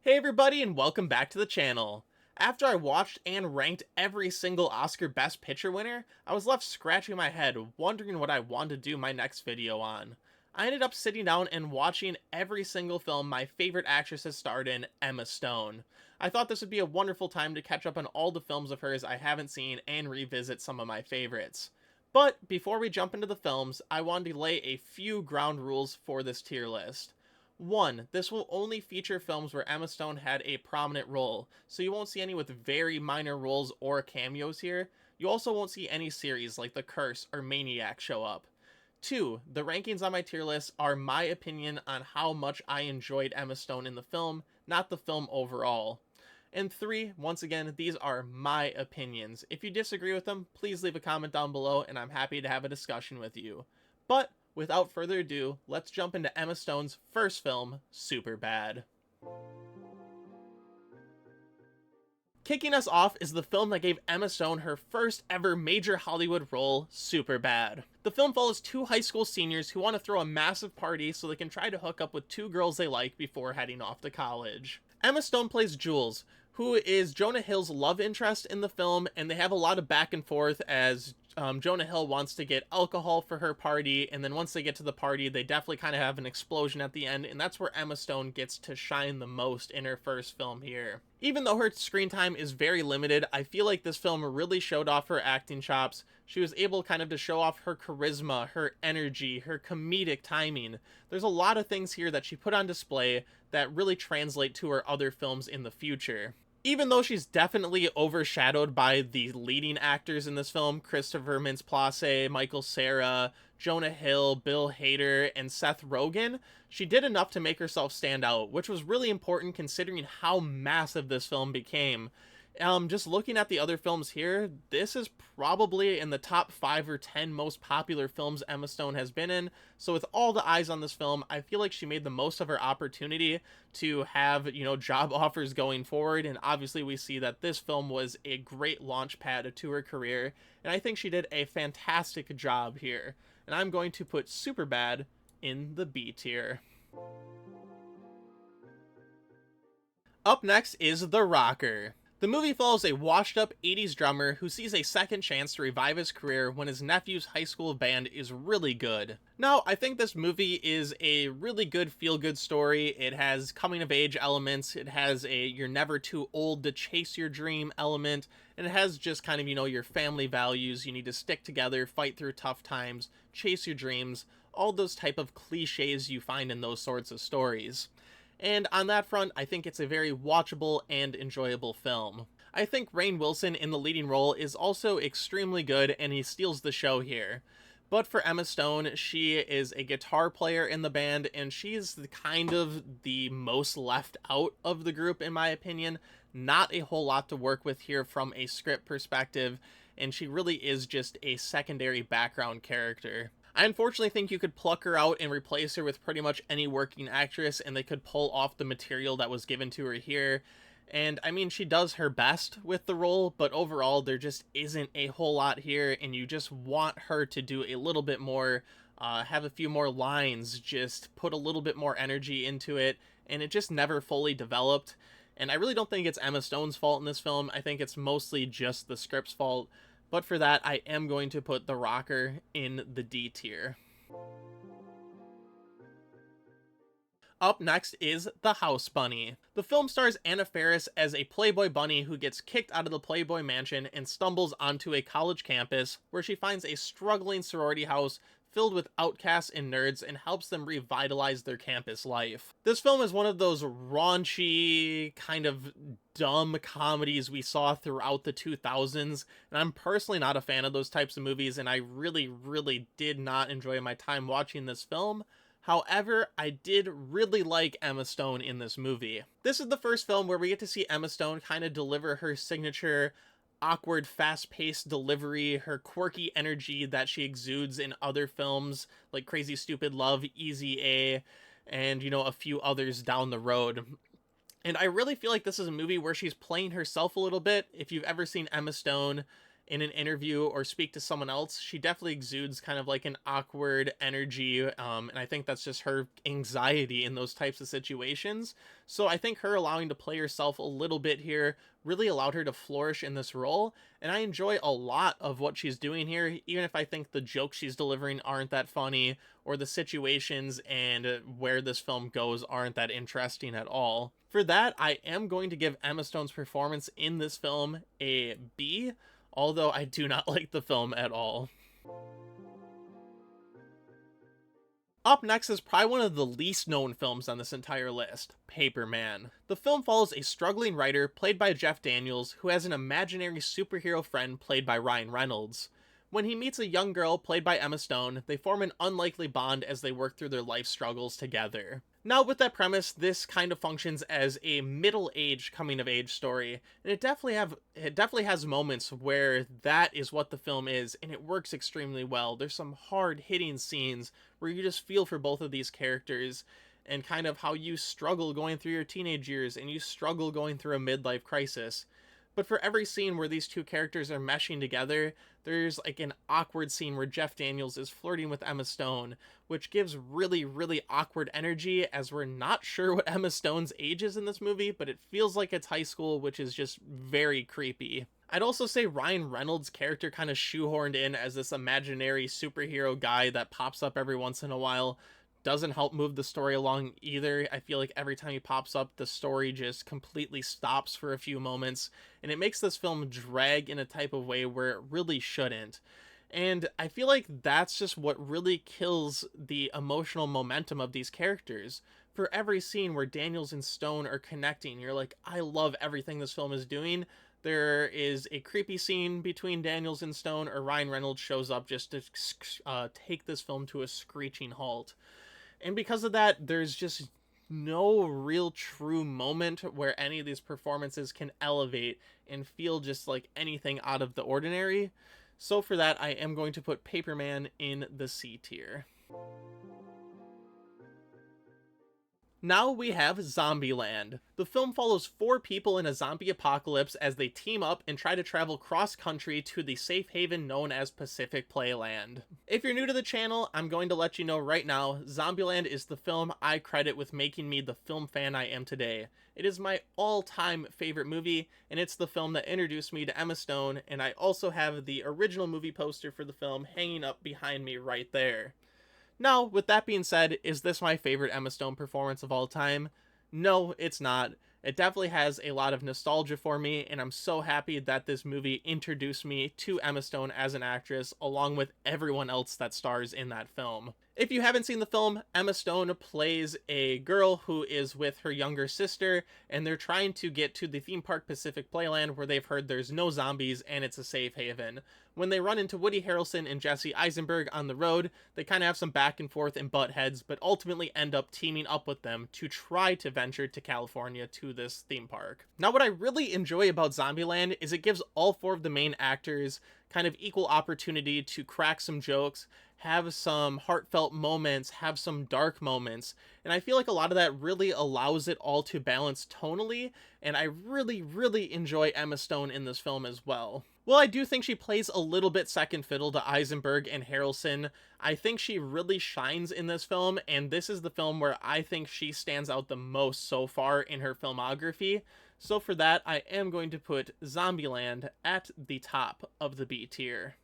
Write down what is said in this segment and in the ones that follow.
Hey everybody, and welcome back to the channel. After I watched and ranked every single Oscar Best Picture winner, I was left scratching my head, wondering what I want to do my next video on. I ended up sitting down and watching every single film my favorite actress has starred in, Emma Stone. I thought this would be a wonderful time to catch up on all the films of hers I haven't seen and revisit some of my favorites. But before we jump into the films, I wanted to lay a few ground rules for this tier list. 1. This will only feature films where Emma Stone had a prominent role, so you won't see any with very minor roles or cameos here. You also won't see any series like The Curse or Maniac show up. 2. The rankings on my tier list are my opinion on how much I enjoyed Emma Stone in the film, not the film overall. And 3, once again, these are my opinions. If you disagree with them, please leave a comment down below and I'm happy to have a discussion with you. But without further ado, let's jump into Emma Stone's first film, Superbad. Kicking us off is the film that gave Emma Stone her first ever major Hollywood role, Superbad. The film follows two high school seniors who want to throw a massive party so they can try to hook up with two girls they like before heading off to college. Emma Stone plays Jules, who is Jonah Hill's love interest in the film, and they have a lot of back and forth as Jonah Hill wants to get alcohol for her party, and then once they get to the party, they definitely kind of have an explosion at the end, and that's where Emma Stone gets to shine the most in her first film here. Even though her screen time is very limited, I feel like this film really showed off her acting chops. She was able kind of to show off her charisma, her energy, her comedic timing. There's a lot of things here that she put on display that really translate to her other films in the future. Even though she's definitely overshadowed by the leading actors in this film, Christopher Mintz-Plasse, Michael Cera, Jonah Hill, Bill Hader, and Seth Rogen, she did enough to make herself stand out, which was really important considering how massive this film became. Just looking at the other films here, this is probably in the top 5 or 10 most popular films Emma Stone has been in. So with all the eyes on this film, I feel like she made the most of her opportunity to have, job offers going forward. And obviously we see that this film was a great launch pad to her career. And I think she did a fantastic job here. And I'm going to put Superbad in the B tier. Up next is The Rocker. The movie follows a washed-up 80s drummer who sees a second chance to revive his career when his nephew's high school band is really good. Now, I think this movie is a really good feel-good story. It has coming-of-age elements, it has a you're never too old to chase your dream element, and it has just kind of, your family values. You need to stick together, fight through tough times, chase your dreams, all those type of cliches you find in those sorts of stories. And on that front, I think it's a very watchable and enjoyable film. I think Rainn Wilson in the leading role is also extremely good, and he steals the show here. But for Emma Stone, she is a guitar player in the band, and she's kind of the most left out of the group, in my opinion. Not a whole lot to work with here from a script perspective, and she really is just a secondary background character. I unfortunately think you could pluck her out and replace her with pretty much any working actress, and they could pull off the material that was given to her here. And I mean, she does her best with the role, but overall there just isn't a whole lot here, and you just want her to do a little bit more, have a few more lines, just put a little bit more energy into it, and it just never fully developed. And I really don't think it's Emma Stone's fault in this film. I think it's mostly just the script's fault. But for that, I am going to put The Rocker in the D tier. Up next is The House Bunny. The film stars Anna Faris as a Playboy bunny who gets kicked out of the Playboy mansion and stumbles onto a college campus where she finds a struggling sorority house filled with outcasts and nerds and helps them revitalize their campus life. This film is one of those raunchy, kind of dumb comedies we saw throughout the 2000s, and I'm personally not a fan of those types of movies, and I really did not enjoy my time watching this film. However, I did really like Emma Stone in this movie. This is the first film where we get to see Emma Stone kind of deliver her signature awkward, fast-paced delivery, her quirky energy that she exudes in other films like Crazy Stupid Love, Easy A, and, a few others down the road. And I really feel like this is a movie where she's playing herself a little bit. If you've ever seen Emma Stone in an interview or speak to someone else, she definitely exudes kind of like an awkward energy. And I think that's just her anxiety in those types of situations. So I think her allowing to play herself a little bit here really allowed her to flourish in this role. And I enjoy a lot of what she's doing here, even if I think the jokes she's delivering aren't that funny, or the situations and where this film goes aren't that interesting at all. For that, I am going to give Emma Stone's performance in this film a B, although I do not like the film at all. Up next is probably one of the least known films on this entire list, Paperman. The film follows a struggling writer played by Jeff Daniels who has an imaginary superhero friend played by Ryan Reynolds. When he meets a young girl played by Emma Stone, they form an unlikely bond as they work through their life struggles together. Now, with that premise, this kind of functions as a middle-aged coming-of-age story, and it definitely has moments where that is what the film is, and it works extremely well. There's some hard-hitting scenes where you just feel for both of these characters, and kind of how you struggle going through your teenage years, and you struggle going through a midlife crisis. But for every scene where these two characters are meshing together, there's like an awkward scene where Jeff Daniels is flirting with Emma Stone, which gives really, really awkward energy, as we're not sure what Emma Stone's age is in this movie, but it feels like it's high school, which is just very creepy. I'd also say Ryan Reynolds' character kind of shoehorned in as this imaginary superhero guy that pops up every once in a while doesn't help move the story along either. I feel like every time he pops up, the story just completely stops for a few moments, and it makes this film drag in a type of way where it really shouldn't. And I feel like that's just what really kills the emotional momentum of these characters. For every scene where Daniels and Stone are connecting, you're like, I love everything this film is doing. There is a creepy scene between Daniels and Stone, or Ryan Reynolds shows up just to take this film to a screeching halt. And because of that, there's just no real true moment where any of these performances can elevate and feel just like anything out of the ordinary. So for that, I am going to put Paperman in the C tier. Now we have Zombieland. The film follows 4 people in a zombie apocalypse as they team up and try to travel cross-country to the safe haven known as Pacific Playland. If you're new to the channel, I'm going to let you know right now, Zombieland is the film I credit with making me the film fan I am today. It is my all-time favorite movie, and it's the film that introduced me to Emma Stone, and I also have the original movie poster for the film hanging up behind me right there. Now, with that being said, is this my favorite Emma Stone performance of all time? No, it's not. It definitely has a lot of nostalgia for me, and I'm so happy that this movie introduced me to Emma Stone as an actress, along with everyone else that stars in that film. If you haven't seen the film, Emma Stone plays a girl who is with her younger sister, and they're trying to get to the theme park Pacific Playland, where they've heard there's no zombies and it's a safe haven. When they run into Woody Harrelson and Jesse Eisenberg on the road, they kind of have some back and forth and butt heads, but ultimately end up teaming up with them to try to venture to California to this theme park. Now, what I really enjoy about Zombieland is it gives all 4 of the main actors kind of equal opportunity to crack some jokes, have some heartfelt moments, have some dark moments, and I feel like a lot of that really allows it all to balance tonally, and I really, really enjoy Emma Stone in this film as well. Well, I do think she plays a little bit second fiddle to Eisenberg and Harrelson. I think she really shines in this film, and this is the film where I think she stands out the most so far in her filmography. So for that, I am going to put Zombieland at the top of the B tier.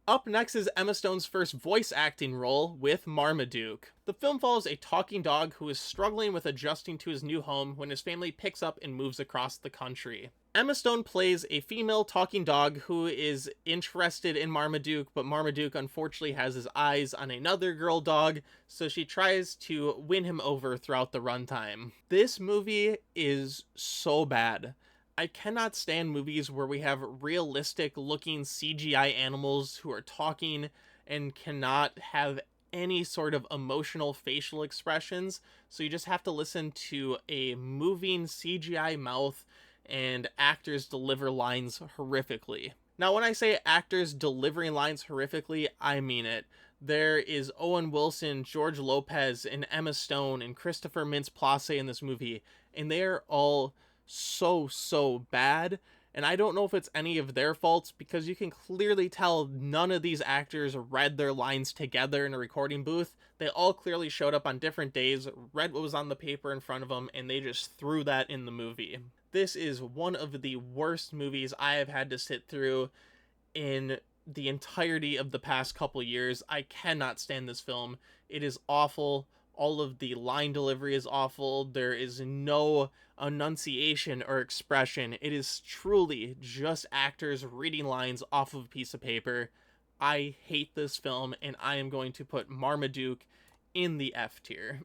Up next is Emma Stone's first voice acting role with Marmaduke. The film follows a talking dog who is struggling with adjusting to his new home when his family picks up and moves across the country. Emma Stone plays a female talking dog who is interested in Marmaduke, but Marmaduke unfortunately has his eyes on another girl dog, so she tries to win him over throughout the runtime. This movie is so bad. I cannot stand movies where we have realistic looking CGI animals who are talking and cannot have any sort of emotional facial expressions, so you just have to listen to a moving CGI mouth and actors deliver lines horrifically. Now, when I say actors delivering lines horrifically, I mean it. There is Owen Wilson, George Lopez, and Emma Stone, and Christopher Mintz-Plasse in this movie, and they are all so bad. And I don't know if it's any of their faults, because you can clearly tell none of these actors read their lines together in a recording booth. They all clearly showed up on different days, read what was on the paper in front of them, and they just threw that in the movie. This is one of the worst movies I have had to sit through in the entirety of the past couple years. I cannot stand this film. It is awful. All of the line delivery is awful. There is no enunciation or expression. It is truly just actors reading lines off of a piece of paper. I hate this film, and I am going to put Marmaduke in the F tier.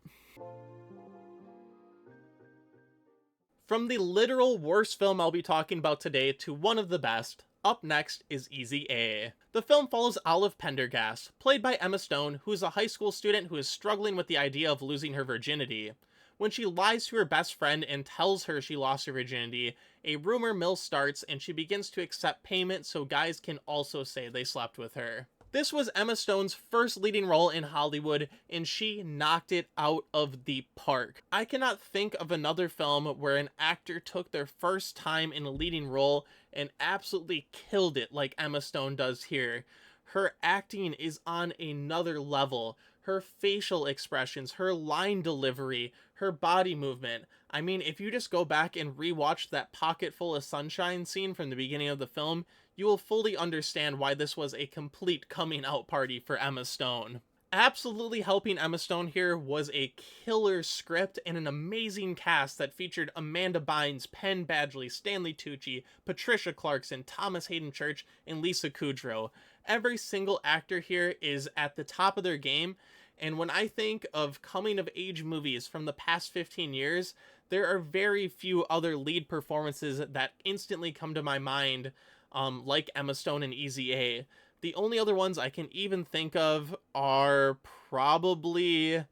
From the literal worst film I'll be talking about today to one of the best, up next is Easy A. The film follows Olive Pendergast, played by Emma Stone, who is a high school student who is struggling with the idea of losing her virginity. When she lies to her best friend and tells her she lost her virginity, a rumor mill starts and she begins to accept payment so guys can also say they slept with her. This was Emma Stone's first leading role in Hollywood, and she knocked it out of the park. I cannot think of another film where an actor took their first time in a leading role and absolutely killed it like Emma Stone does here. Her acting is on another level. Her facial expressions, her line delivery, her body movement. I mean, if you just go back and rewatch that pocket full of sunshine scene from the beginning of the film, you will fully understand why this was a complete coming out party for Emma Stone. Absolutely helping Emma Stone here was a killer script and an amazing cast that featured Amanda Bynes, Penn Badgley, Stanley Tucci, Patricia Clarkson, Thomas Hayden Church, and Lisa Kudrow. Every single actor here is at the top of their game, and when I think of coming-of-age movies from the past 15 years, there are very few other lead performances that instantly come to my mind, like Emma Stone in Easy A. The only other ones I can even think of are probably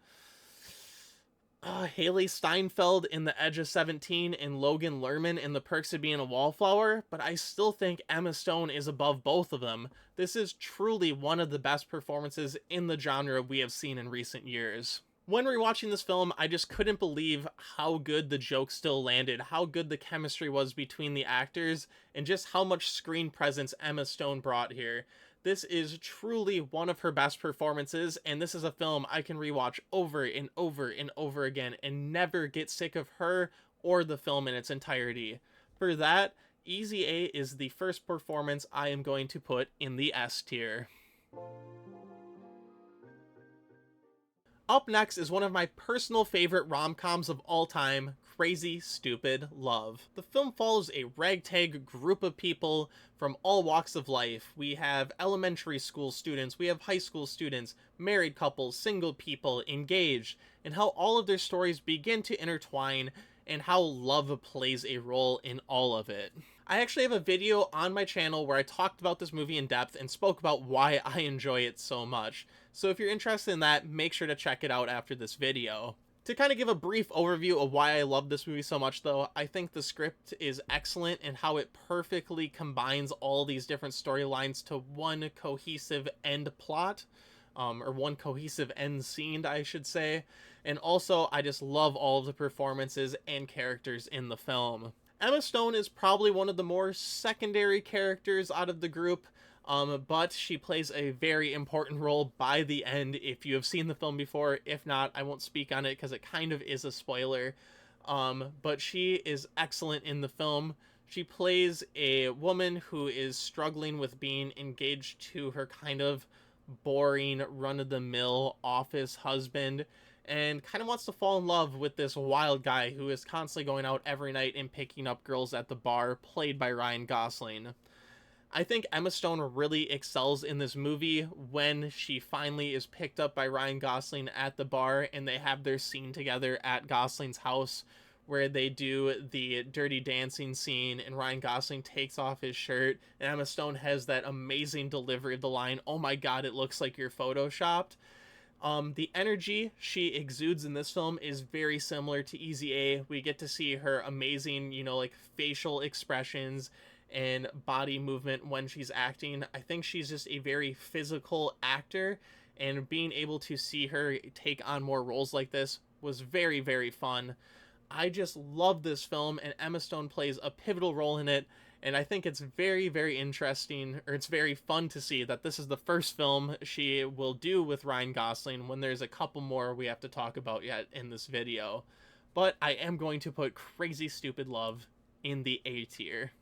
Haley Steinfeld in The Edge of 17 and Logan Lerman in The Perks of Being a Wallflower, but I still think Emma Stone is above both of them. This is truly one of the best performances in the genre we have seen in recent years. When rewatching this film, I just couldn't believe how good the jokes still landed, how good the chemistry was between the actors, and just how much screen presence Emma Stone brought here. This is truly one of her best performances, and this is a film I can rewatch over and over and over again and never get sick of her or the film in its entirety. For that, Easy A is the first performance I am going to put in the S tier. Up next is one of my personal favorite rom-coms of all time, Crazy Stupid Love. The film follows a ragtag group of people from all walks of life. We have elementary school students, we have high school students, married couples, single people, engaged, and how all of their stories begin to intertwine and how love plays a role in all of it. I actually have a video on my channel where I talked about this movie in depth and spoke about why I enjoy it so much. So if you're interested in that, make sure to check it out after this video. To kind of give a brief overview of why I love this movie so much though, I think the script is excellent and how it perfectly combines all these different storylines to one cohesive end plot. Or one cohesive end scene, I should say. And also, I just love all of the performances and characters in the film. Emma Stone is probably one of the more secondary characters out of the group, but she plays a very important role by the end if you have seen the film before. If not, I won't speak on it because it kind of is a spoiler. But she is excellent in the film. She plays a woman who is struggling with being engaged to her kind of boring, run-of-the-mill office husband, and kind of wants to fall in love with this wild guy who is constantly going out every night and picking up girls at the bar, played by Ryan Gosling. I think Emma Stone really excels in this movie when she finally is picked up by Ryan Gosling at the bar and they have their scene together at Gosling's house where they do the Dirty Dancing scene and Ryan Gosling takes off his shirt and Emma Stone has that amazing delivery of the line, "Oh my god, it looks like you're photoshopped." The energy she exudes in this film is very similar to Easy A. We get to see her amazing, like facial expressions and body movement when she's acting. I think she's just a very physical actor, and being able to see her take on more roles like this was very, very fun. I just love this film, and Emma Stone plays a pivotal role in it. And I think it's very, very interesting, or it's very fun to see that this is the first film she will do with Ryan Gosling, when there's a couple more we have to talk about yet in this video. But I am going to put Crazy Stupid Love in the A tier.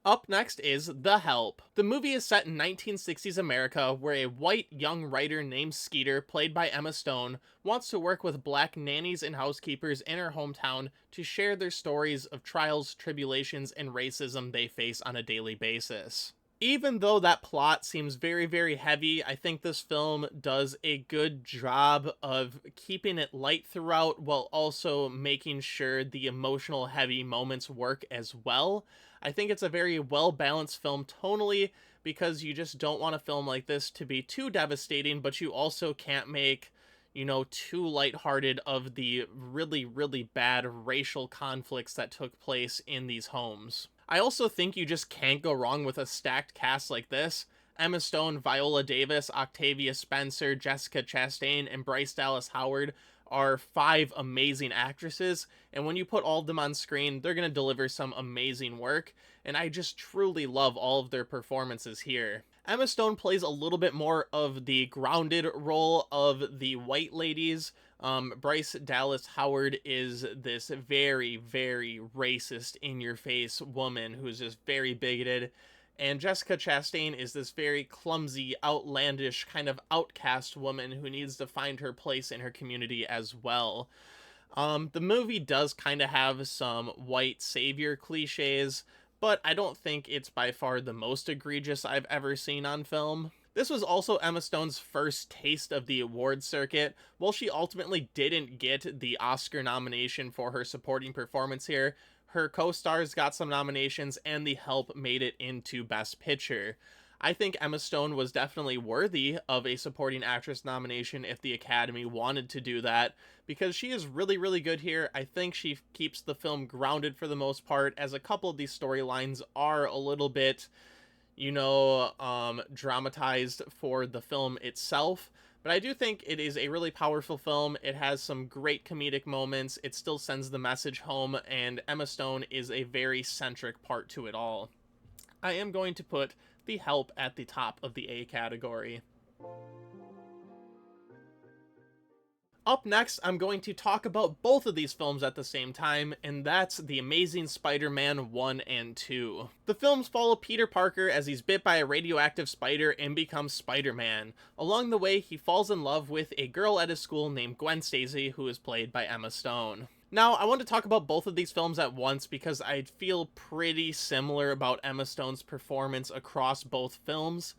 Up next is The Help. The movie is set in 1960s America, where a white young writer named Skeeter, played by Emma Stone, wants to work with black nannies and housekeepers in her hometown to share their stories of trials, tribulations, and racism they face on a daily basis. Even though that plot seems very, very heavy, I think this film does a good job of keeping it light throughout while also making sure the emotional, heavy moments work as well. I think it's a very well-balanced film tonally, because you just don't want a film like this to be too devastating, but you also can't make, too lighthearted of the really, really bad racial conflicts that took place in these homes. I also think you just can't go wrong with a stacked cast like this. Emma Stone, Viola Davis, Octavia Spencer, Jessica Chastain, and Bryce Dallas Howard are 5 amazing actresses, and when you put all of them on screen, they're going to deliver some amazing work, and I just truly love all of their performances here. Emma Stone plays a little bit more of the grounded role of the white ladies. Bryce Dallas Howard is this very, very racist, in-your-face woman who's just very bigoted. And Jessica Chastain is this very clumsy, outlandish, kind of outcast woman who needs to find her place in her community as well. The movie does kind of have some white savior cliches, but I don't think it's by far the most egregious I've ever seen on film. This was also Emma Stone's first taste of the award circuit. While she ultimately didn't get the Oscar nomination for her supporting performance here, her co-stars got some nominations, and The Help made it into Best Picture. I think Emma Stone was definitely worthy of a supporting actress nomination if the Academy wanted to do that, because she is really, really good here. I think she keeps the film grounded for the most part, as a couple of these storylines are a little bit, dramatized for the film itself. But I do think it is a really powerful film. It has some great comedic moments. It still sends the message home, and Emma Stone is a very centric part to it all. I am going to put The Help at the top of the A category. Up next, I'm going to talk about both of these films at the same time, and that's The Amazing Spider-Man 1 and 2. The films follow Peter Parker as he's bit by a radioactive spider and becomes Spider-Man. Along the way, he falls in love with a girl at his school named Gwen Stacy, who is played by Emma Stone. Now, I want to talk about both of these films at once because I feel pretty similar about Emma Stone's performance across both films.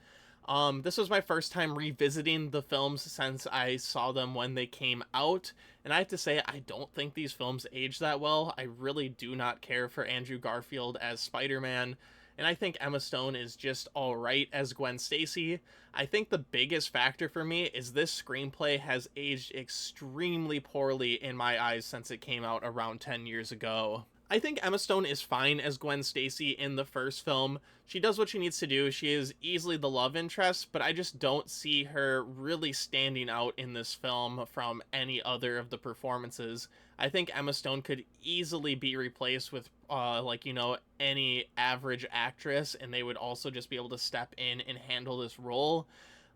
This was my first time revisiting the films since I saw them when they came out, and I have to say, I don't think these films aged that well. I really do not care for Andrew Garfield as Spider-Man, and I think Emma Stone is just alright as Gwen Stacy. I think the biggest factor for me is this screenplay has aged extremely poorly in my eyes since it came out around 10 years ago. I think Emma Stone is fine as Gwen Stacy in the first film. She does what she needs to do. She is easily the love interest, but I just don't see her really standing out in this film from any other of the performances. I think Emma Stone could easily be replaced with, any average actress, and they would also just be able to step in and handle this role.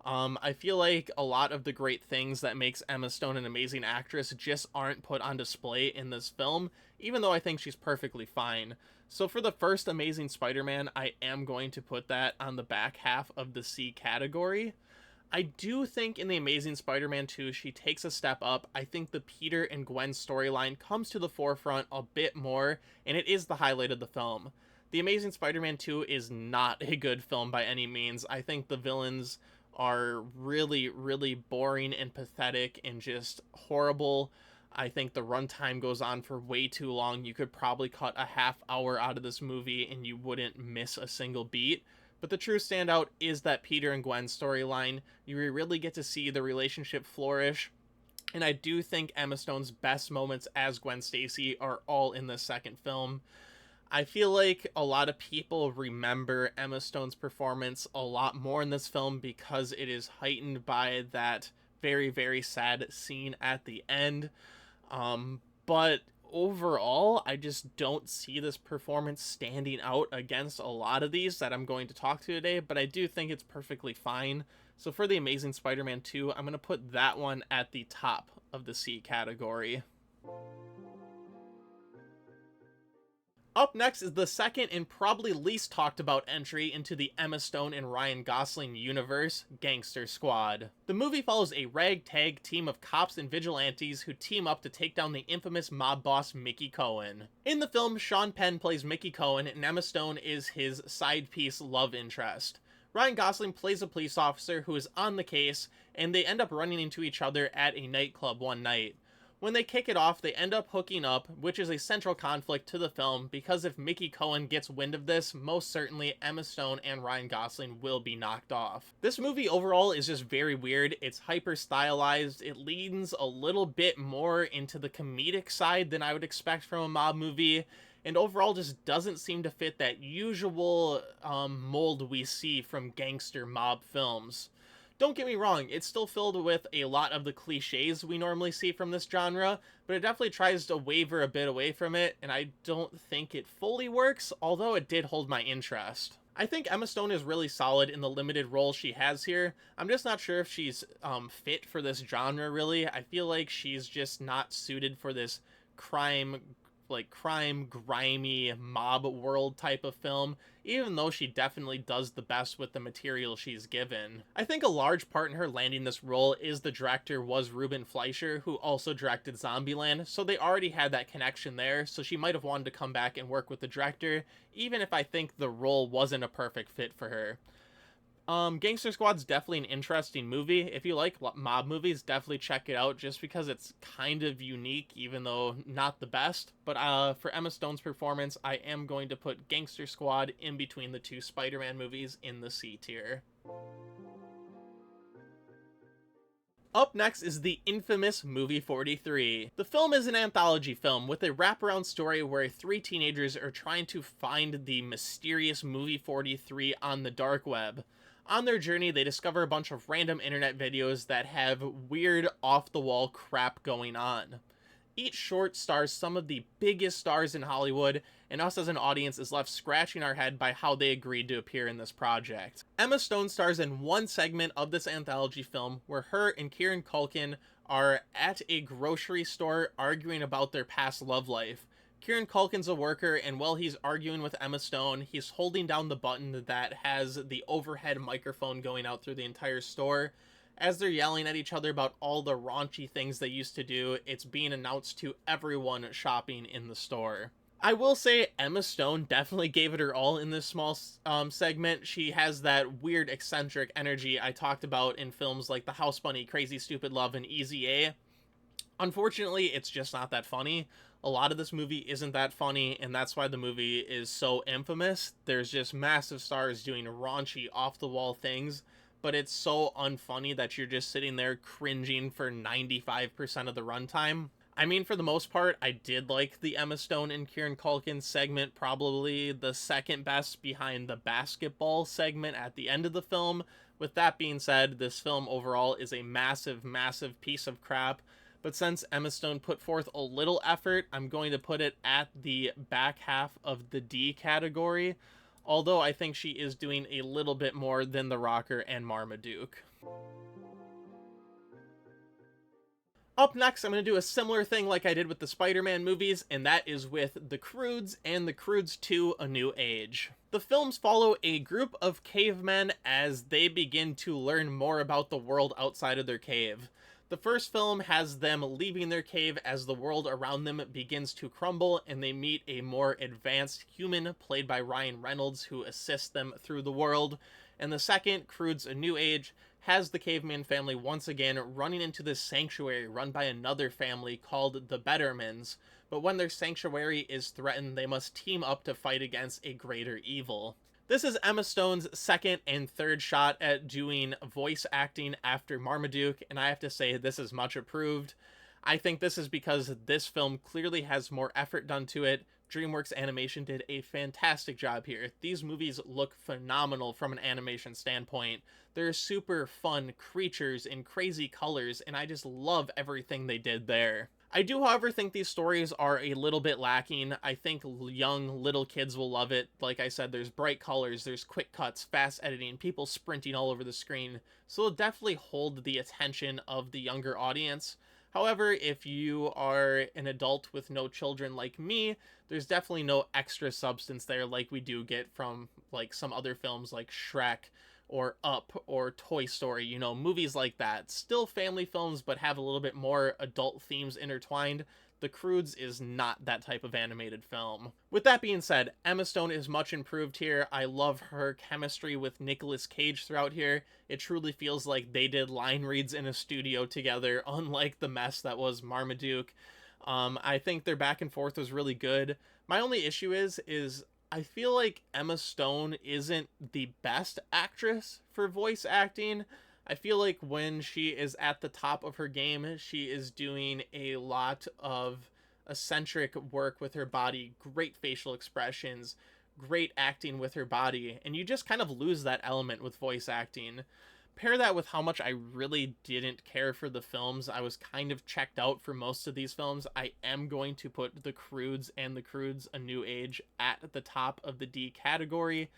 I feel like a lot of the great things that makes Emma Stone an amazing actress just aren't put on display in this film, even though I think she's perfectly fine. So for the first Amazing Spider-Man, I am going to put that on the back half of the C category. I do think in The Amazing Spider-Man 2, she takes a step up. I think the Peter and Gwen storyline comes to the forefront a bit more, and it is the highlight of the film. The Amazing Spider-Man 2 is not a good film by any means. I think the villains are really, really boring and pathetic and just horrible. I think the runtime goes on for way too long. You could probably cut a half hour out of this movie and you wouldn't miss a single beat. But the true standout is that Peter and Gwen storyline. You really get to see the relationship flourish. And I do think Emma Stone's best moments as Gwen Stacy are all in the second film. I feel like a lot of people remember Emma Stone's performance a lot more in this film because it is heightened by that very, very sad scene at the end. But overall, I just don't see this performance standing out against a lot of these that I'm going to talk to today, but I do think it's perfectly fine. So for The Amazing Spider-Man 2, I'm going to put that one at the top of the C category. Up next is the second and probably least talked about entry into the Emma Stone and Ryan Gosling universe, Gangster Squad. The movie follows a ragtag team of cops and vigilantes who team up to take down the infamous mob boss Mickey Cohen. In the film, Sean Penn plays Mickey Cohen and Emma Stone is his side piece love interest. Ryan Gosling plays a police officer who is on the case, and they end up running into each other at a nightclub one night. When they kick it off, they end up hooking up, which is a central conflict to the film, because if Mickey Cohen gets wind of this, most certainly Emma Stone and Ryan Gosling will be knocked off. This movie overall is just very weird. It's hyper stylized. It leans a little bit more into the comedic side than I would expect from a mob movie, and overall just doesn't seem to fit that usual mold we see from gangster mob films. Don't get me wrong, it's still filled with a lot of the cliches we normally see from this genre, but it definitely tries to waver a bit away from it, and I don't think it fully works, although it did hold my interest. I think Emma Stone is really solid in the limited role she has here. I'm just not sure if she's fit for this genre, really. I feel like she's just not suited for this crime, grimy mob world type of film, even though she definitely does the best with the material she's given. I think a large part in her landing this role is the director was Ruben Fleischer, who also directed Zombieland, so they already had that connection there, so she might have wanted to come back and work with the director, even if I think the role wasn't a perfect fit for her. Gangster Squad's definitely an interesting movie. If you like mob movies, definitely check it out just because it's kind of unique, even though not the best. But for Emma Stone's performance, I am going to put Gangster Squad in between the two Spider-Man movies in the C tier. Up next is the infamous Movie 43. The film is an anthology film with a wraparound story where three teenagers are trying to find the mysterious Movie 43 on the dark web. On their journey, they discover a bunch of random internet videos that have weird, off-the-wall crap going on. Each short stars some of the biggest stars in Hollywood, and us as an audience is left scratching our head by how they agreed to appear in this project. Emma Stone stars in one segment of this anthology film where her and Kieran Culkin are at a grocery store arguing about their past love life. Kieran Culkin's a worker, and while he's arguing with Emma Stone, he's holding down the button that has the overhead microphone going out through the entire store. As they're yelling at each other about all the raunchy things they used to do, it's being announced to everyone shopping in the store. I will say Emma Stone definitely gave it her all in this small segment. She has that weird eccentric energy I talked about in films like The House Bunny, Crazy Stupid Love, and Easy A. Unfortunately, it's just not that funny. A lot of this movie isn't that funny, and that's why the movie is so infamous. There's just massive stars doing raunchy, off-the-wall things, but it's so unfunny that you're just sitting there cringing for 95% of the runtime. I mean, for the most part, I did like the Emma Stone and Kieran Culkin segment, probably the second best behind the basketball segment at the end of the film. With that being said, this film overall is a massive, massive piece of crap. But since Emma Stone put forth a little effort, I'm going to put it at the back half of the D category, although I think she is doing a little bit more than The Rocker and Marmaduke. Up next, I'm going to do a similar thing like I did with the Spider-Man movies, and that is with The Karuds and The Karuds 2: A New Age. The films follow a group of cavemen as they begin to learn more about the world outside of their cave. The first film has them leaving their cave as the world around them begins to crumble, and they meet a more advanced human played by Ryan Reynolds who assists them through the world. And the second, Karuds: A New Age, has the caveman family once again running into this sanctuary run by another family called the Bettermans. But when their sanctuary is threatened, they must team up to fight against a greater evil. This is Emma Stone's second and third shot at doing voice acting after Marmaduke, and I have to say this is much approved. I think this is because this film clearly has more effort done to it. DreamWorks Animation did a fantastic job here. These movies look phenomenal from an animation standpoint. They're super fun creatures in crazy colors, and I just love everything they did there. I do, however, think these stories are a little bit lacking. I think young little kids will love it. Like I said, there's bright colors, there's quick cuts, fast editing, people sprinting all over the screen. So it'll definitely hold the attention of the younger audience. However, if you are an adult with no children like me, there's definitely no extra substance there like we do get from like some other films like Shrek or Up or Toy Story, you know, movies like that. Still family films, but have a little bit more adult themes intertwined. The Croods is not that type of animated film. With that being said, Emma Stone is much improved here. I love her chemistry with Nicolas Cage throughout here. It truly feels like they did line reads in a studio together, unlike the mess that was Marmaduke. I think their back and forth was really good. My only issue is I feel like Emma Stone isn't the best actress for voice acting. I feel like when she is at the top of her game, she is doing a lot of eccentric work with her body, great facial expressions, great acting with her body, and you just kind of lose that element with voice acting. Pair that with how much I really didn't care for the films. I was kind of checked out for most of these films. I am going to put The Croods and The Croods A New Age at the top of the D category.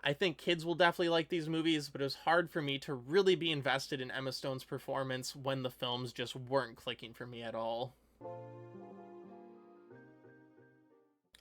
I think kids will definitely like these movies, but it was hard for me to really be invested in Emma Stone's performance when the films just weren't clicking for me at all.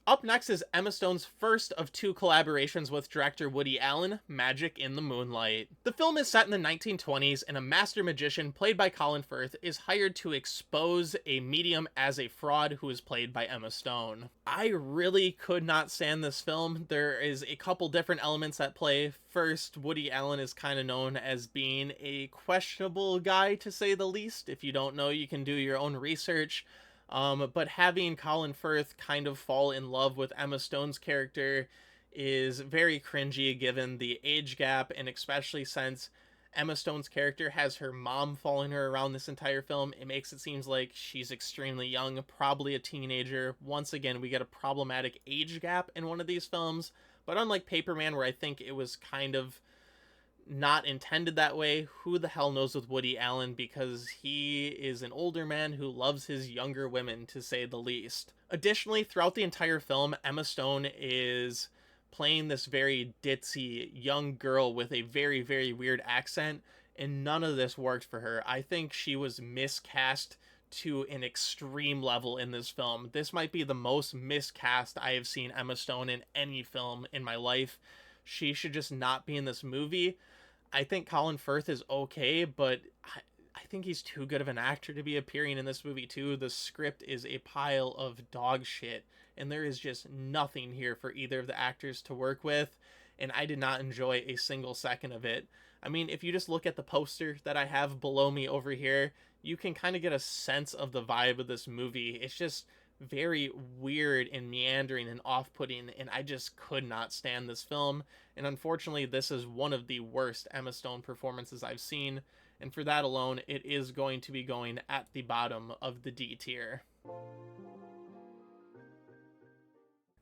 Up next is Emma Stone's first of two collaborations with director Woody Allen, Magic in the Moonlight. The film is set in the 1920s, and a master magician played by Colin Firth is hired to expose a medium as a fraud who is played by Emma Stone. I really could not stand this film. There is a couple different elements at play. First, Woody Allen is kind of known as being a questionable guy, to say the least. If you don't know, you can do your own research. But having Colin Firth kind of fall in love with Emma Stone's character is very cringy given the age gap, and especially since Emma Stone's character has her mom following her around this entire film. It makes it seem like she's extremely young, probably a teenager. Once again, we get a problematic age gap in one of these films, but unlike Paperman, where I think it was kind of not intended that way, who the hell knows with Woody Allen, because he is an older man who loves his younger women, to say the least. Additionally, throughout the entire film, Emma Stone is playing this very ditzy young girl with a very, very weird accent, and none of this worked for her. I think she was miscast to an extreme level in this film. This might be the most miscast I have seen Emma Stone in any film in my life. She should just not be in this movie. I think Colin Firth is okay, but I think he's too good of an actor to be appearing in this movie too. The script is a pile of dog shit, and there is just nothing here for either of the actors to work with, and I did not enjoy a single second of it. I mean, if you just look at the poster that I have below me over here, you can kind of get a sense of the vibe of this movie. It's just very weird and meandering and off-putting, and I just could not stand this film. And unfortunately, this is one of the worst Emma Stone performances I've seen, and for that alone, it is going to be going at the bottom of the D tier.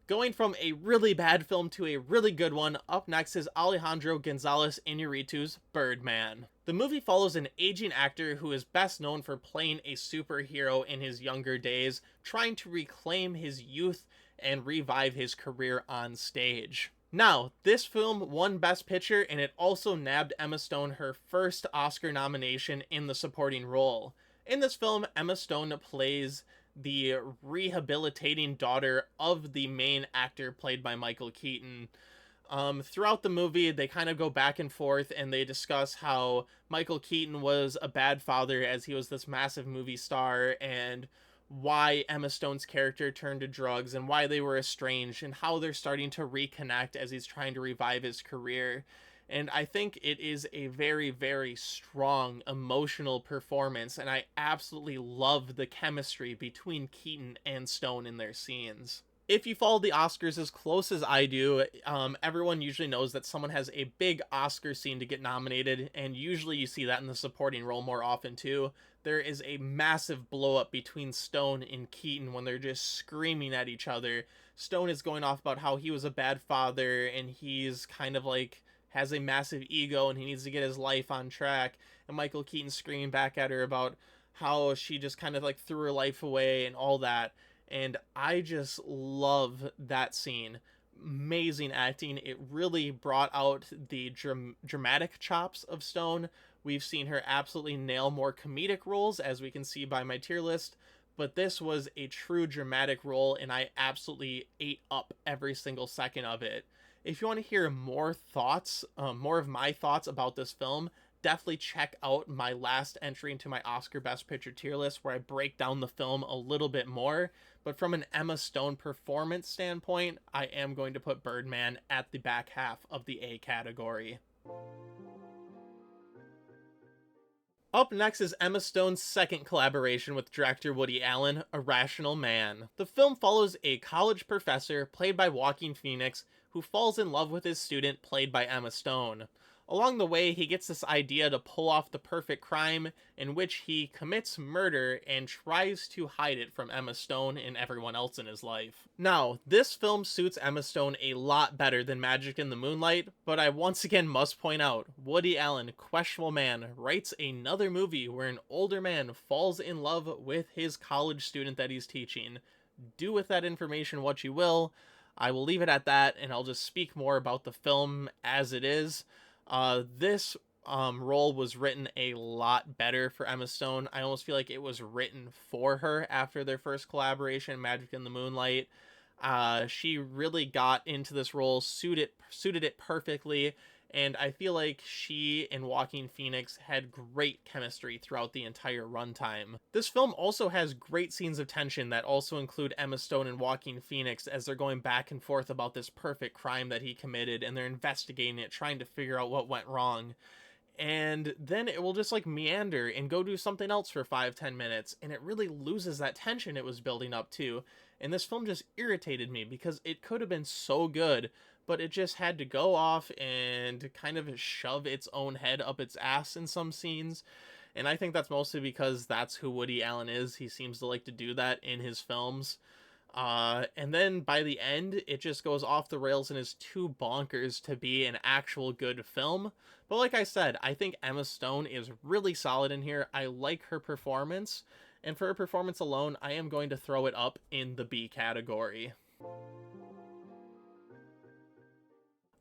Going from a really bad film to a really good one, up next is Alejandro González Iñárritu's Birdman. The movie follows an aging actor who is best known for playing a superhero in his younger days, trying to reclaim his youth and revive his career on stage. Now, this film won Best Picture, and it also nabbed Emma Stone her first Oscar nomination in the supporting role. In this film, Emma Stone plays the rehabilitating daughter of the main actor played by Michael Keaton. Throughout the movie, they kind of go back and forth, and they discuss how Michael Keaton was a bad father as he was this massive movie star, and why Emma Stone's character turned to drugs, and why they were estranged, and how they're starting to reconnect as he's trying to revive his career. And I think it is a very, very strong emotional performance, and I absolutely love the chemistry between Keaton and Stone in their scenes. If you follow the Oscars as close as I do, everyone usually knows that someone has a big Oscar scene to get nominated, and usually you see that in the supporting role more often too. There is a massive blow up between Stone and Keaton when they're just screaming at each other. Stone is going off about how he was a bad father, and he's kind of like has a massive ego and he needs to get his life on track. And Michael Keaton screaming back at her about how she just kind of like threw her life away and all that, and I just love that scene. Amazing acting. It really brought out the dramatic chops of Stone. We've seen her absolutely nail more comedic roles, as we can see by my tier list, but this was a true dramatic role, and I absolutely ate up every single second of it. If you want to hear more thoughts, more of my thoughts about this film, definitely check out my last entry into my Oscar Best Picture tier list where I break down the film a little bit more. But from an Emma Stone performance standpoint, I am going to put Birdman at the back half of the A category. Up next is Emma Stone's second collaboration with director Woody Allen, Irrational Man. The film follows a college professor, played by Joaquin Phoenix, who falls in love with his student, played by Emma Stone. Along the way, he gets this idea to pull off the perfect crime, in which he commits murder and tries to hide it from Emma Stone and everyone else in his life. Now, this film suits Emma Stone a lot better than Magic in the Moonlight, but I once again must point out, Woody Allen, questionable man, writes another movie where an older man falls in love with his college student that he's teaching. Do with that information what you will. I will leave it at that, and I'll just speak more about the film as it is. This role was written a lot better for Emma Stone. I almost feel like it was written for her after their first collaboration, Magic in the Moonlight. She really got into this role, suited it perfectly, and I feel like she and Joaquin Phoenix had great chemistry throughout the entire runtime. This film also has great scenes of tension that also include Emma Stone and Joaquin Phoenix as they're going back and forth about this perfect crime that he committed, and they're investigating it, trying to figure out what went wrong. And then it will just like meander and go do something else for 5-10 minutes, and it really loses that tension it was building up to. And this film just irritated me because it could have been so good, but it just had to go off and kind of shove its own head up its ass in some scenes. And I think that's mostly because that's who Woody Allen is. He seems to like to do that in his films. And then by the end, it just goes off the rails and is too bonkers to be an actual good film. But like I said, I think Emma Stone is really solid in here. I like her performance. And for her performance alone, I am going to throw it up in the B category.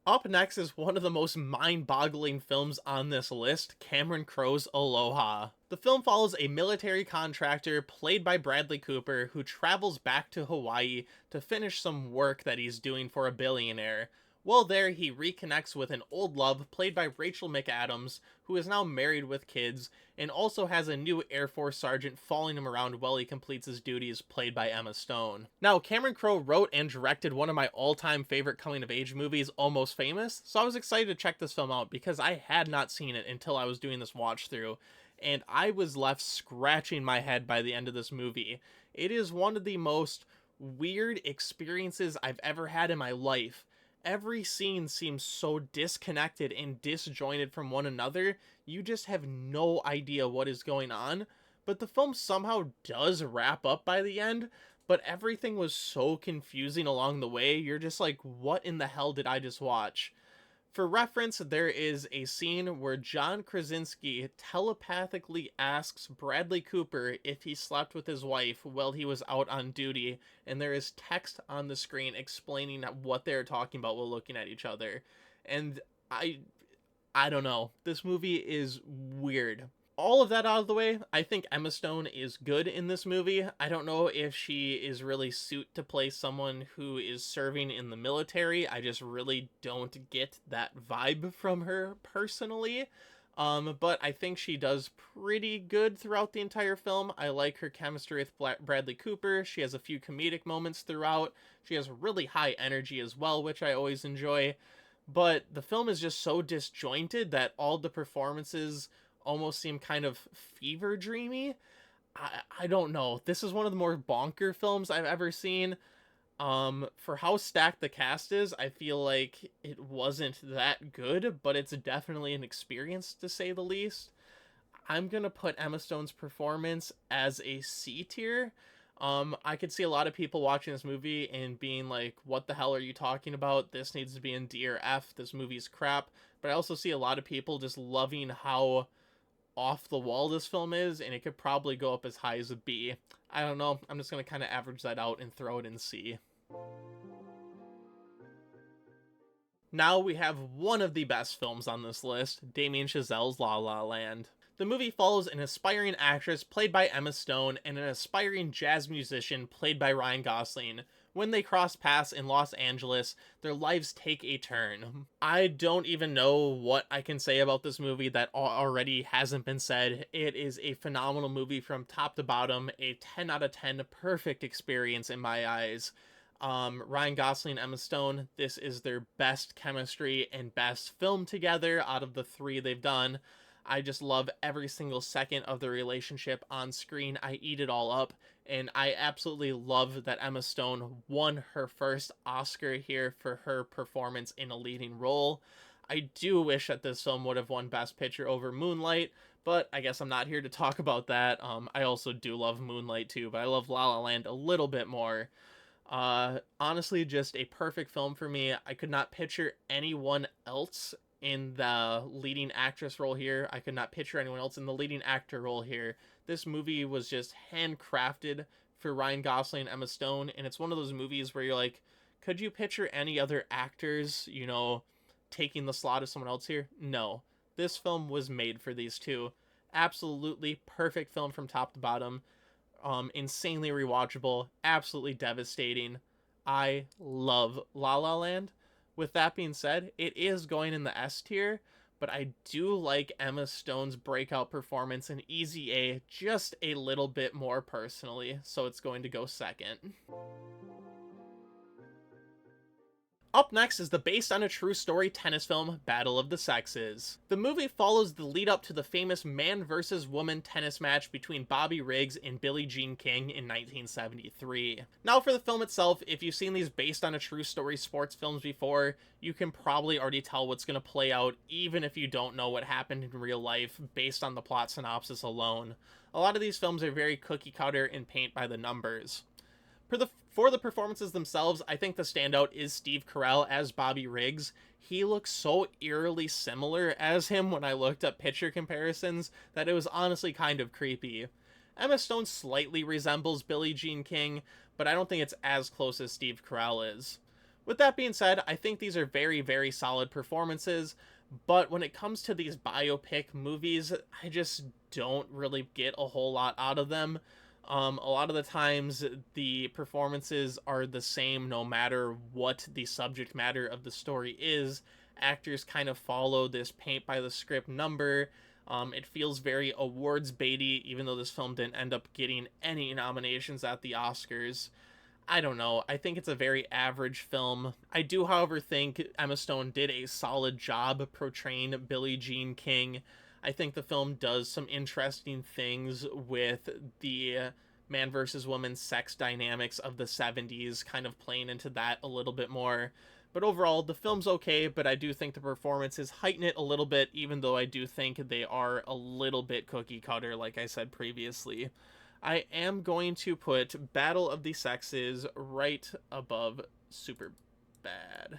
Up next is one of the most mind-boggling films on this list, Cameron Crowe's Aloha. The film follows a military contractor, played by Bradley Cooper, who travels back to Hawaii to finish some work that he's doing for a billionaire. While there, he reconnects with an old love, played by Rachel McAdams, who is now married with kids, and also has a new Air Force sergeant following him around while he completes his duties, played by Emma Stone. Now, Cameron Crowe wrote and directed one of my all-time favorite coming-of-age movies, Almost Famous, so I was excited to check this film out because I had not seen it until I was doing this watch-through, and I was left scratching my head by the end of this movie. It is one of the most weird experiences I've ever had in my life. Every scene seems so disconnected and disjointed from one another, you just have no idea what is going on. But the film somehow does wrap up by the end, but everything was so confusing along the way, you're just like, what in the hell did I just watch? For reference, there is a scene where John Krasinski telepathically asks Bradley Cooper if he slept with his wife while he was out on duty, and there is text on the screen explaining what they're talking about while looking at each other. And I don't know. This movie is weird. All of that out of the way, I think Emma Stone is good in this movie. I don't know if she is really suited to play someone who is serving in the military. I just really don't get that vibe from her personally. But I think she does pretty good throughout the entire film. I like her chemistry with Bradley Cooper. She has a few comedic moments throughout. She has really high energy as well, which I always enjoy. But the film is just so disjointed that all the performances almost seem kind of fever dreamy. I don't know. This is one of the more bonker films I've ever seen. For how stacked the cast is, I feel like it wasn't that good, but it's definitely an experience to say the least. I'm gonna put Emma Stone's performance as a C tier. I could see a lot of people watching this movie and being like, "What the hell are you talking about? This needs to be in D or F. This movie's crap." But I also see a lot of people just loving how off the wall this film is, and it could probably go up as high as a B. I don't know. I'm just gonna kind of average that out and throw it in C. Now we have one of the best films on this list, Damien Chazelle's La La Land. The movie follows an aspiring actress played by Emma Stone and an aspiring jazz musician played by Ryan Gosling. When they cross paths in Los Angeles, their lives take a turn. I don't even know what I can say about this movie that already hasn't been said. It is a phenomenal movie from top to bottom, a 10 out of 10 perfect experience in my eyes. Ryan Gosling and Emma Stone, this is their best chemistry and best film together out of the three they've done. I just love every single second of the relationship on screen. I eat it all up, and I absolutely love that Emma Stone won her first Oscar here for her performance in a leading role. I do wish that this film would have won Best Picture over Moonlight, but I guess I'm not here to talk about that. I also do love Moonlight too, but I love La La Land a little bit more. Honestly, just a perfect film for me. I could not picture anyone else in the leading actress role here. I could not picture anyone else in the leading actor role here. This movie was just handcrafted for Ryan Gosling and Emma Stone, and it's one of those movies where you're like, could you picture any other actors, taking the slot of someone else here? No. This film was made for these two. Absolutely perfect film from top to bottom. Insanely rewatchable, absolutely devastating. I love La La Land. With that being said, it is going in the S tier, but I do like Emma Stone's breakout performance in Easy A just a little bit more personally, so it's going to go second. Up next is the based on a true story tennis film, Battle of the Sexes. The movie follows the lead up to the famous man versus woman tennis match between Bobby Riggs and Billie Jean King in 1973. Now for the film itself, if you've seen these based on a true story sports films before, you can probably already tell what's going to play out even if you don't know what happened in real life based on the plot synopsis alone. A lot of these films are very cookie cutter and paint by the numbers. For the performances themselves, I think the standout is Steve Carell as Bobby Riggs. He looks so eerily similar as him when I looked up picture comparisons that it was honestly kind of creepy. Emma Stone slightly resembles Billie Jean King, but I don't think it's as close as Steve Carell is. With that being said, I think these are very, very solid performances, but when it comes to these biopic movies, I just don't really get a whole lot out of them. A lot of the times the performances are the same no matter what the subject matter of the story is. Actors kind of follow this paint by the script number. It feels very awards baity, even though this film didn't end up getting any nominations at the Oscars. I don't know. I think it's a very average film. I do, however, think Emma Stone did a solid job portraying Billie Jean King. I think the film does some interesting things with the man versus woman sex dynamics of the 70s, kind of playing into that a little bit more. But overall, the film's okay, but I do think the performances heighten it a little bit, even though I do think they are a little bit cookie cutter, like I said previously. I am going to put Battle of the Sexes right above Superbad.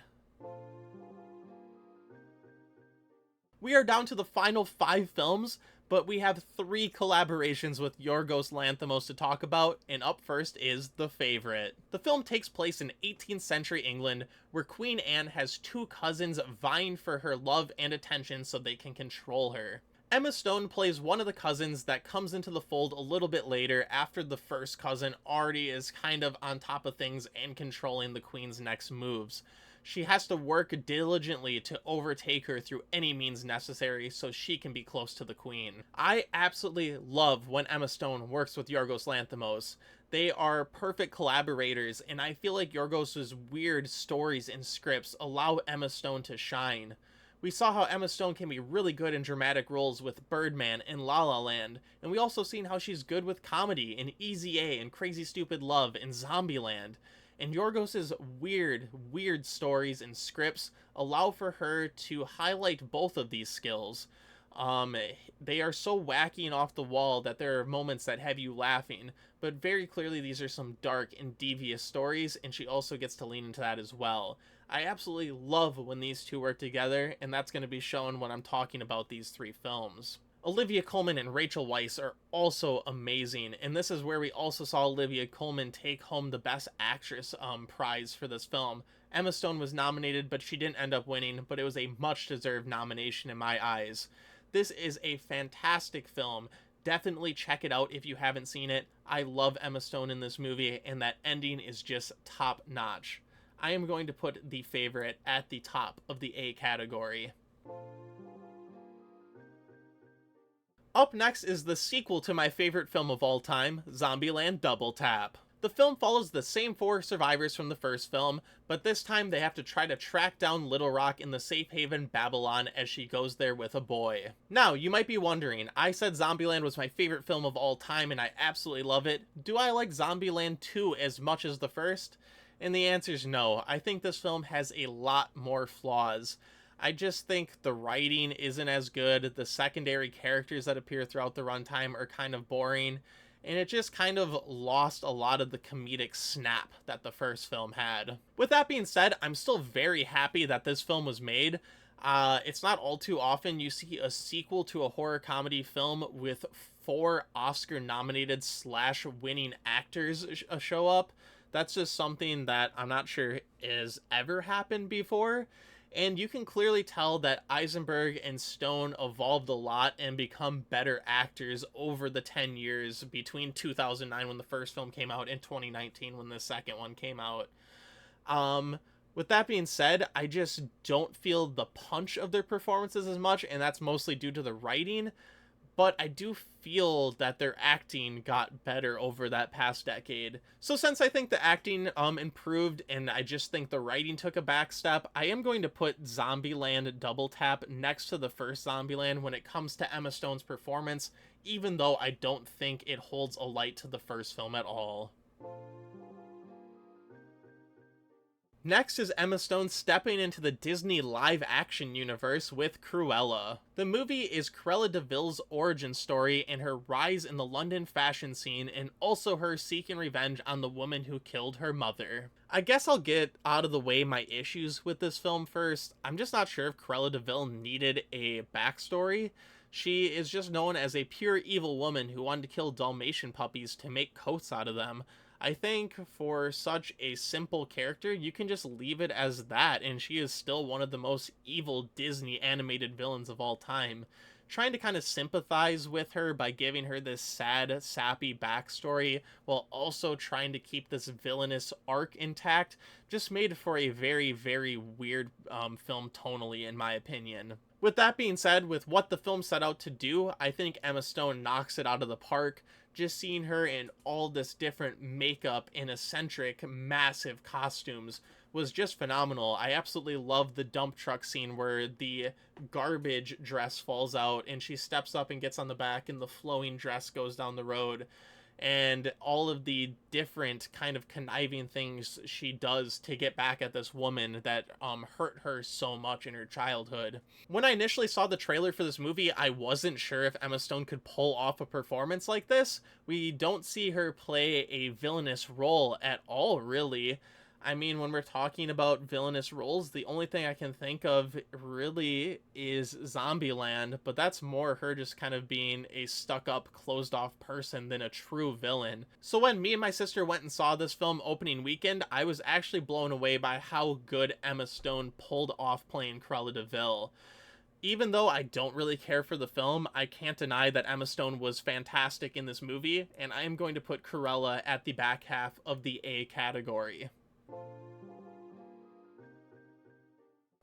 We are down to the final 5 films, but we have 3 collaborations with Yorgos Lanthimos to talk about, and up first is The Favourite. The film takes place in 18th century England, where Queen Anne has 2 cousins vying for her love and attention so they can control her. Emma Stone plays one of the cousins that comes into the fold a little bit later after the first cousin already is kind of on top of things and controlling the Queen's next moves. She has to work diligently to overtake her through any means necessary so she can be close to the Queen. I absolutely love when Emma Stone works with Yorgos Lanthimos. They are perfect collaborators, and I feel like Yorgos' weird stories and scripts allow Emma Stone to shine. We saw how Emma Stone can be really good in dramatic roles with Birdman and La La Land, and we also seen how she's good with comedy in Easy A and Crazy Stupid Love and Zombieland. and Yorgos's weird stories and scripts allow for her to highlight both of these skills. Um, they are so wacky and off the wall that there are moments that have you laughing, but very clearly these are some dark and devious stories, and she also gets to lean into that as well. I absolutely love when these two work together, and that's going to be shown when I'm talking about these three films. Olivia Colman and Rachel Weisz are also amazing, and this is where we also saw Olivia Colman take home the Best Actress prize for this film. Emma Stone was nominated, but she didn't end up winning, but it was a much-deserved nomination in my eyes. This is a fantastic film. Definitely check it out if you haven't seen it. I love Emma Stone in this movie, and that ending is just top-notch. I am going to put The Favorite at the top of the A category. Up next is the sequel to my favorite film of all time, Zombieland Double Tap. The film follows the same four survivors from the first film, but this time they have to try to track down Little Rock in the safe haven Babylon as she goes there with a boy. Now, you might be wondering, I said Zombieland was my favorite film of all time and I absolutely love it. Do I like Zombieland 2 as much as the first? And the answer is no. I think this film has a lot more flaws. I just think the writing isn't as good, the secondary characters that appear throughout the runtime are kind of boring, and it just kind of lost a lot of the comedic snap that the first film had. With that being said, I'm still very happy that this film was made. It's not all too often you see a sequel to a horror comedy film with 4 Oscar-nominated / winning actors show up. That's just something that I'm not sure has ever happened before. And you can clearly tell that Eisenberg and Stone evolved a lot and become better actors over the 10 years between 2009 when the first film came out and 2019 when the second one came out. With that being said, I just don't feel the punch of their performances as much, and that's mostly due to the writing. But I do feel that their acting got better over that past decade. So since I think the acting improved and I just think the writing took a back step, I am going to put Zombieland Double Tap next to the first Zombieland when it comes to Emma Stone's performance, even though I don't think it holds a light to the first film at all. Next is Emma Stone stepping into the Disney live-action universe with Cruella. The movie is Cruella de Vil's origin story and her rise in the London fashion scene, and also her seeking revenge on the woman who killed her mother. I guess I'll get out of the way my issues with this film first. I'm just not sure if Cruella de Vil needed a backstory. She is just known as a pure evil woman who wanted to kill Dalmatian puppies to make coats out of them. I think for such a simple character, you can just leave it as that, and she is still one of the most evil Disney animated villains of all time. Trying to kind of sympathize with her by giving her this sad, sappy backstory, while also trying to keep this villainous arc intact, just made for a very weird film tonally, in my opinion. With that being said, with what the film set out to do, I think Emma Stone knocks it out of the park. Just seeing her in all this different makeup and eccentric, massive costumes was just phenomenal. I absolutely love the dump truck scene where the garbage dress falls out and she steps up and gets on the back and the flowing dress goes down the road. And all of the different kind of conniving things she does to get back at this woman that hurt her so much in her childhood. When I initially saw the trailer for this movie, I wasn't sure if Emma Stone could pull off a performance like this. We don't see her play a villainous role at all, really. I mean, when we're talking about villainous roles, the only thing I can think of really is Zombieland, but that's more her just kind of being a stuck-up, closed-off person than a true villain. So when me and my sister went and saw this film opening weekend, I was actually blown away by how good Emma Stone pulled off playing Cruella de Vil. Even though I don't really care for the film, I can't deny that Emma Stone was fantastic in this movie, and I am going to put Cruella at the back half of the A category.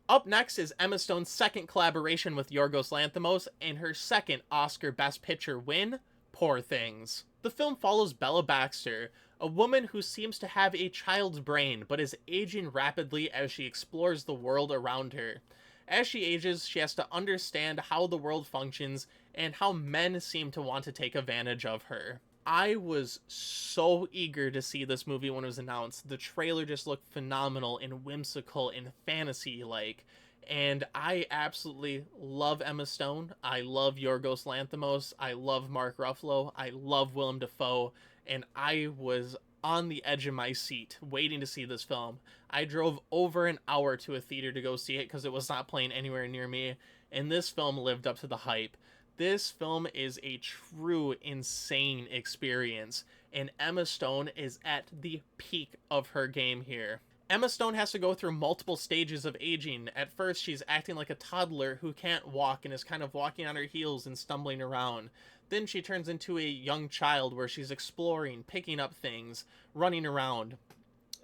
Up next is Emma Stone's second collaboration with Yorgos Lanthimos and her second Oscar Best Picture win, Poor Things. The film follows Bella Baxter, a woman who seems to have a child's brain but is aging rapidly as she explores the world around her. As she ages, she has to understand how the world functions and how men seem to want to take advantage of her. I was so eager to see this movie when it was announced. The trailer just looked phenomenal and whimsical and fantasy like. And I absolutely love Emma Stone. I love Yorgos Lanthimos. I love Mark Ruffalo. I love Willem Dafoe. And I was on the edge of my seat waiting to see this film. I drove over an hour to a theater to go see it because it was not playing anywhere near me. And this film lived up to the hype. This film is a true insane experience, and Emma Stone is at the peak of her game here. Emma Stone has to go through multiple stages of aging. At first, she's acting like a toddler who can't walk and is kind of walking on her heels and stumbling around. Then she turns into a young child where she's exploring, picking up things, running around.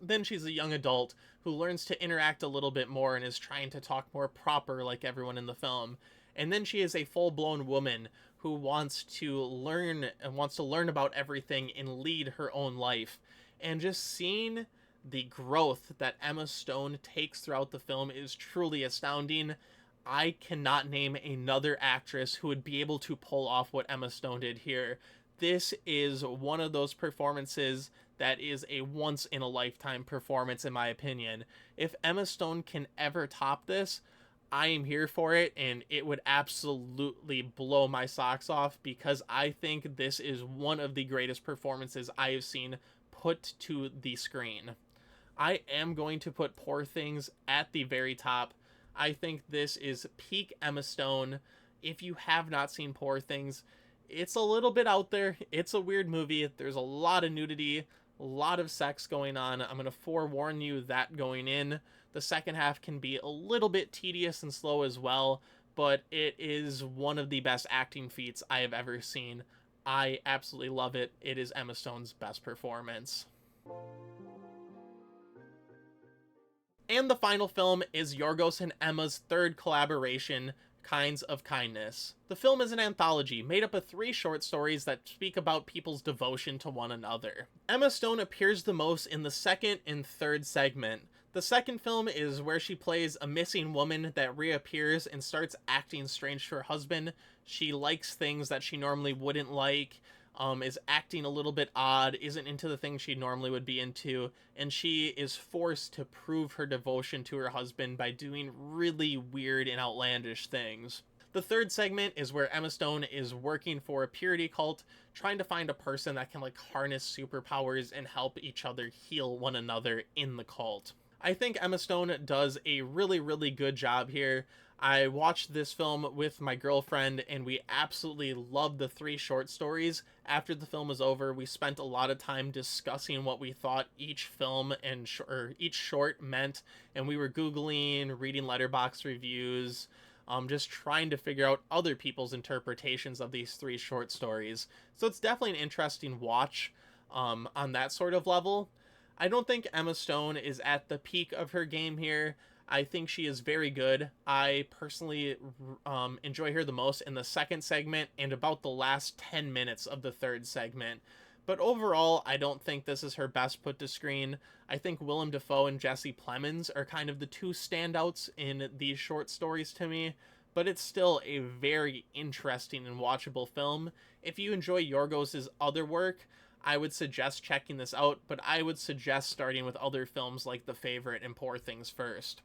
Then she's a young adult who learns to interact a little bit more and is trying to talk more proper like everyone in the film. And then she is a full-blown woman who wants to learn about everything and lead her own life. And just seeing the growth that Emma Stone takes throughout the film is truly astounding. I cannot name another actress who would be able to pull off what Emma Stone did here. This is one of those performances that is a once-in-a-lifetime performance, in my opinion. If Emma Stone can ever top this, I am here for it, and it would absolutely blow my socks off because I think this is one of the greatest performances I have seen put to the screen. I am going to put Poor Things at the very top. I think this is peak Emma Stone. If you have not seen Poor Things, it's a little bit out there. It's a weird movie. There's a lot of nudity, a lot of sex going on. I'm going to forewarn you that going in. The second half can be a little bit tedious and slow as well, but it is one of the best acting feats I have ever seen. I absolutely love it. It is Emma Stone's best performance. And the final film is Yorgos and Emma's third collaboration, Kinds of Kindness. The film is an anthology made up of 3 short stories that speak about people's devotion to one another. Emma Stone appears the most in the second and third segment. The second film is where she plays a missing woman that reappears and starts acting strange to her husband. She likes things that she normally wouldn't like, is acting a little bit odd, isn't into the things she normally would be into, and she is forced to prove her devotion to her husband by doing really weird and outlandish things. The third segment is where Emma Stone is working for a purity cult, trying to find a person that can harness superpowers and help each other heal one another in the cult. I think Emma Stone does a really, really good job here. I watched this film with my girlfriend, and we absolutely loved the 3 short stories. After the film was over, we spent a lot of time discussing what we thought each film and each short meant, and we were Googling, reading Letterboxd reviews, just trying to figure out other people's interpretations of these 3 short stories. So it's definitely an interesting watch on that sort of level. I don't think Emma Stone is at the peak of her game here. I think she is very good. I personally enjoy her the most in the second segment and about the last 10 minutes of the third segment. But overall, I don't think this is her best put to screen. I think Willem Dafoe and Jesse Plemons are kind of the 2 standouts in these short stories to me. But it's still a very interesting and watchable film. If you enjoy Yorgos' other work, I would suggest checking this out, but I would suggest starting with other films like The Favorite and Poor Things first.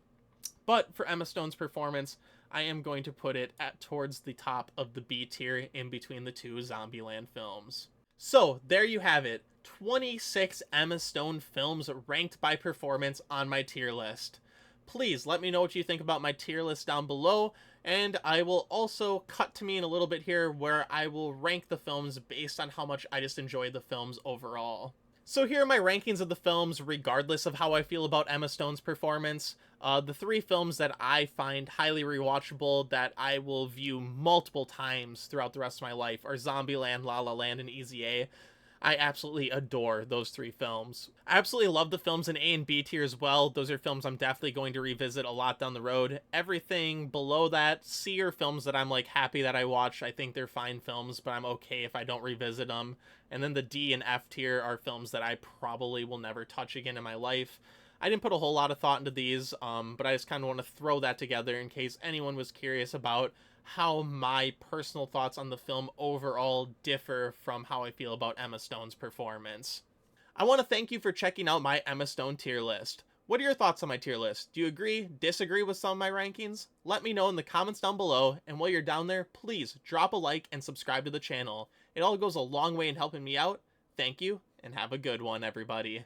But for Emma Stone's performance, I am going to put it towards the top of the B tier in between the 2 Zombieland films. So there you have it, 26 Emma Stone films ranked by performance on my tier list. Please let me know what you think about my tier list down below, and I will also cut to me in a little bit here where I will rank the films based on how much I just enjoy the films overall. So here are my rankings of the films regardless of how I feel about Emma Stone's performance. The 3 films that I find highly rewatchable that I will view multiple times throughout the rest of my life are Zombieland, La La Land, and Easy A. I absolutely adore those 3 films. I absolutely love the films in A and B tier as well. Those are films I'm definitely going to revisit a lot down the road. Everything below that, C are films that I'm happy that I watched. I think they're fine films, but I'm okay if I don't revisit them. And then the D and F tier are films that I probably will never touch again in my life. I didn't put a whole lot of thought into these, but I just kind of want to throw that together in case anyone was curious about how my personal thoughts on the film overall differ from how I feel about Emma Stone's performance. I want to thank you for checking out my Emma Stone tier list. What are your thoughts on my tier list? Do you agree, disagree with some of my rankings? Let me know in the comments down below, and while you're down there, please drop a like and subscribe to the channel. It all goes a long way in helping me out. Thank you, and have a good one, everybody.